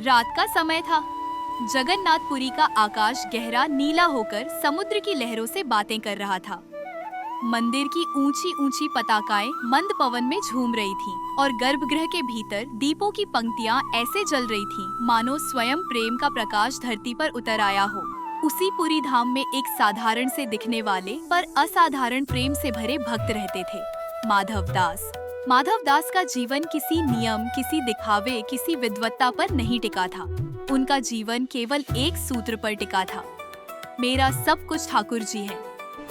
रात का समय था। जगन्नाथपुरी का आकाश गहरा नीला होकर समुद्र की लहरों से बातें कर रहा था। मंदिर की ऊंची ऊंची पताकाएं मंद पवन में झूम रही थीं और गर्भगृह के भीतर दीपों की पंक्तियां ऐसे जल रही थीं मानो स्वयं प्रेम का प्रकाश धरती पर उतर आया हो। उसी पुरी धाम में एक साधारण से दिखने वाले पर असाधारण प्रेम से भरे भक्त रहते थे, माधव दास। माधव दास का जीवन किसी नियम, किसी दिखावे, किसी विद्वत्ता पर नहीं टिका था। उनका जीवन केवल एक सूत्र पर टिका था, मेरा सब कुछ ठाकुर जी है।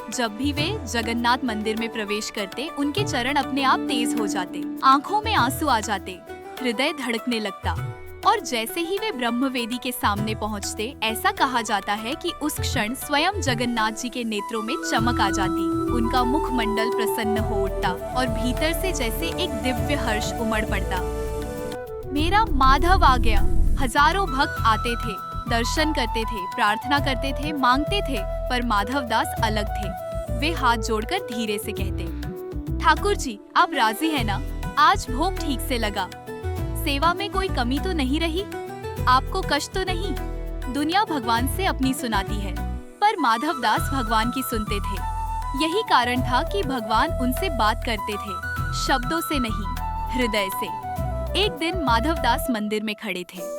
जब भी वे जगन्नाथ मंदिर में प्रवेश करते, उनके चरण अपने आप तेज हो जाते, आंखों में आंसू आ जाते, हृदय धड़कने लगता और जैसे ही वे ब्रह्मवेदी के सामने पहुंचते, ऐसा कहा जाता है कि उस क्षण स्वयं जगन्नाथ जी के नेत्रों में चमक आ जाती। उनका मुखमंडल प्रसन्न हो उठता और भीतर से जैसे एक दिव्य हर्ष उमड़ पड़ता। मेरा माधव आ गया। हजारों भक्त आते थे, दर्शन करते थे, प्रार्थना करते थे, मांगते थे, पर माधव दास अलग थे। वे हाथ जोड़कर धीरे से कहते, ठाकुर जी, आप राजी है ना? आज भोग ठीक से लगा, सेवा में कोई कमी तो नहीं रही, आपको कष्ट तो नहीं? दुनिया भगवान से अपनी सुनाती है, पर माधव दास भगवान की सुनते थे। यही कारण था कि भगवान उनसे बात करते थे, शब्दों से नहीं, हृदय से। एक दिन माधव दास मंदिर में खड़े थे।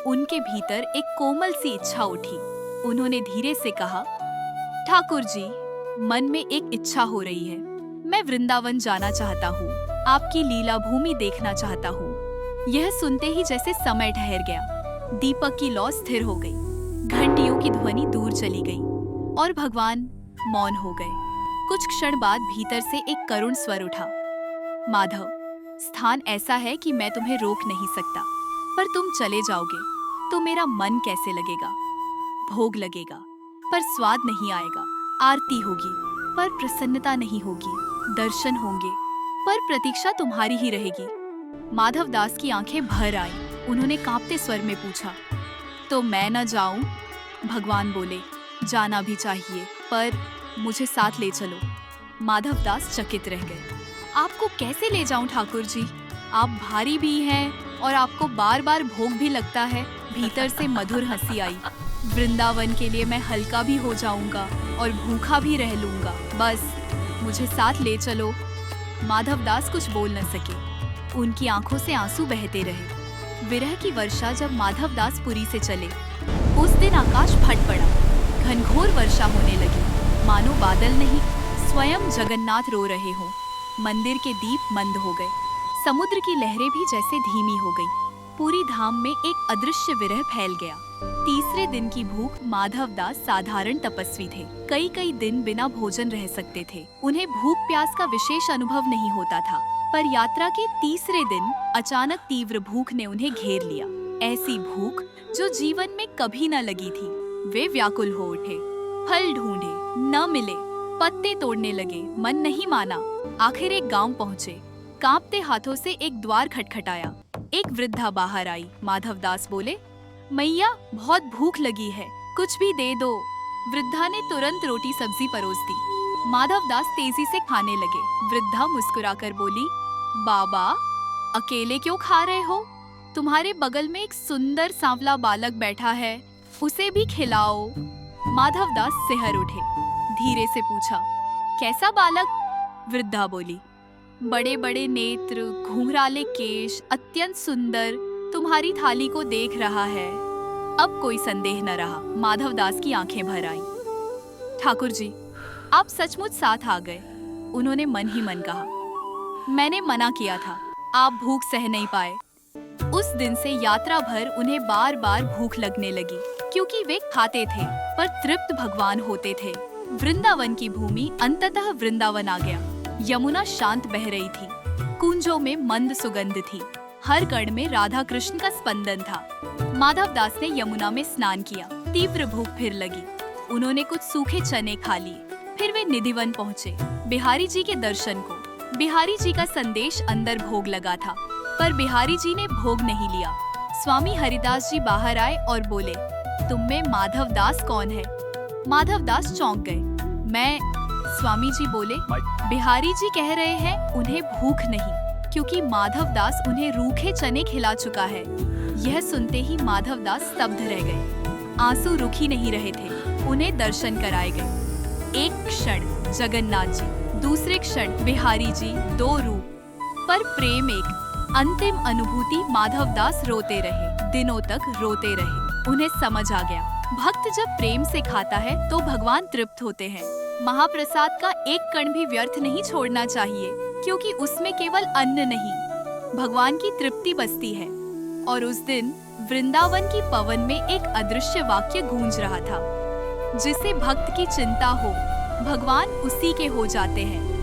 उनके भीतर एक कोमल सी इच्छा उठी। उन्होंने धीरे से कहा, ठाकुर जी, मन में एक इच्छा हो रही है। मैं वृंदावन जाना चाहता हूँ, आपकी लीला भूमि देखना चाहता हूँ। यह सुनते ही जैसे समय ठहर गया, दीपक की लौ स्थिर हो गई, घंटियों की ध्वनि दूर चली गई और भगवान मौन हो गए। कुछ क्षण बाद भीतर से एक करुण स्वर उठा, माधव, स्थान ऐसा है कि मैं तुम्हें रोक नहीं सकता, पर तुम चले जाओगे तो मेरा मन कैसे लगेगा? भोग लगेगा पर स्वाद नहीं आएगा, आरती होगी पर प्रसन्नता नहीं होगी, दर्शन होंगे पर प्रतीक्षा तुम्हारी ही रहेगी। माधव दास की आंखें भर आईं। उन्होंने कांपते स्वर में पूछा, तो मैं न जाऊं? भगवान बोले, जाना भी चाहिए, पर मुझे साथ ले चलो। माधव दास चकित रह गए। आपको कैसे ले जाऊं ठाकुर जी? आप भारी भी हैं और आपको बार बार भोग भी लगता है। भीतर से मधुर हंसी आई। वृंदावन के लिए मैं हल्का भी हो जाऊंगा और भूखा भी रह लूंगा, बस मुझे साथ ले चलो। माधव दास कुछ बोल न सके, उनकी आंखों से आंसू बहते रहे। विरह की वर्षा जब माधव दास पुरी से चले, उस दिन आकाश फट पड़ा, घनघोर वर्षा होने लगी, मानो बादल नहीं स्वयं जगन्नाथ रो रहे हों। मंदिर के दीप मंद हो गए, समुद्र की लहरें भी जैसे धीमी हो गई। पूरी धाम में एक अदृश्य विरह फैल गया। तीसरे दिन की भूख। माधव दास साधारण तपस्वी थे, कई कई दिन बिना भोजन रह सकते थे। उन्हें भूख प्यास का विशेष अनुभव नहीं होता था, पर यात्रा के तीसरे दिन अचानक तीव्र भूख ने उन्हें घेर लिया। ऐसी भूख जो जीवन में कभी न लगी थी। वे व्याकुल हो उठे, फल ढूंढे, न मिले, पत्ते तोड़ने लगे, मन नहीं माना। आखिर एक गांव पहुँचे। कांपते हाथों से एक द्वार खटखटाया। एक वृद्धा बाहर आई। माधव दास बोले, मैया, बहुत भूख लगी है, कुछ भी दे दो। वृद्धा ने तुरंत रोटी सब्जी परोस दी। माधव दास तेजी से खाने लगे। वृद्धा मुस्कुराकर बोली, बाबा, अकेले क्यों खा रहे हो? तुम्हारे बगल में एक सुंदर सांवला बालक बैठा है, उसे भी खिलाओ। माधव दास सिहर उठे, धीरे से पूछा, कैसा बालक? वृद्धा बोली, बड़े बड़े नेत्र, घुंघराले केश, अत्यंत सुंदर, तुम्हारी थाली को देख रहा है। अब कोई संदेह न रहा। माधव दास की आंखें भर आईं। ठाकुर जी, आप सचमुच साथ आ गए। उन्होंने मन ही मन कहा, मैंने मना किया था, आप भूख सह नहीं पाए। उस दिन से यात्रा भर उन्हें बार बार भूख लगने लगी, क्योंकि वे खाते थे पर तृप्त भगवान होते थे। वृंदावन की भूमि अंततः वृंदावन आ गया। यमुना शांत बह रही थी, कुंजों में मंद सुगंध थी, हर कण में राधा कृष्ण का स्पंदन था। माधव दास ने यमुना में स्नान किया। तीव्र भूख फिर लगी। उन्होंने कुछ सूखे चने खा लिए। फिर वे निधिवन पहुँचे, बिहारी जी के दर्शन को। बिहारी जी का संदेश अंदर भोग लगा था, पर बिहारी जी ने भोग नहीं लिया। स्वामी हरिदास जी बाहर आए और बोले, तुम में माधव दास कौन है? माधव दास चौंक गए। मैं। स्वामी जी बोले, बिहारी जी कह रहे हैं उन्हें भूख नहीं, क्योंकि माधव दास उन्हें रूखे चने खिला चुका है। यह सुनते ही माधवदास स्तब्ध रह गए। आंसू रुक ही नहीं रहे थे। उन्हें दर्शन कराए गए। एक क्षण जगन्नाथ जी, दूसरे क्षण बिहारी जी, दो रूप पर प्रेम एक। अंतिम अनुभूति। माधवदास रोते रहे, दिनों तक रोते रहे। उन्हें समझ आ गया, भक्त जब प्रेम से खाता है तो भगवान तृप्त होते हैं। महाप्रसाद का एक कण भी व्यर्थ नहीं छोड़ना चाहिए, क्योंकि उसमें केवल अन्न नहीं, भगवान की तृप्ति बसती है। और उस दिन वृंदावन की पवन में एक अदृश्य वाक्य गूंज रहा था, जिसे भक्त की चिंता हो, भगवान उसी के हो जाते हैं।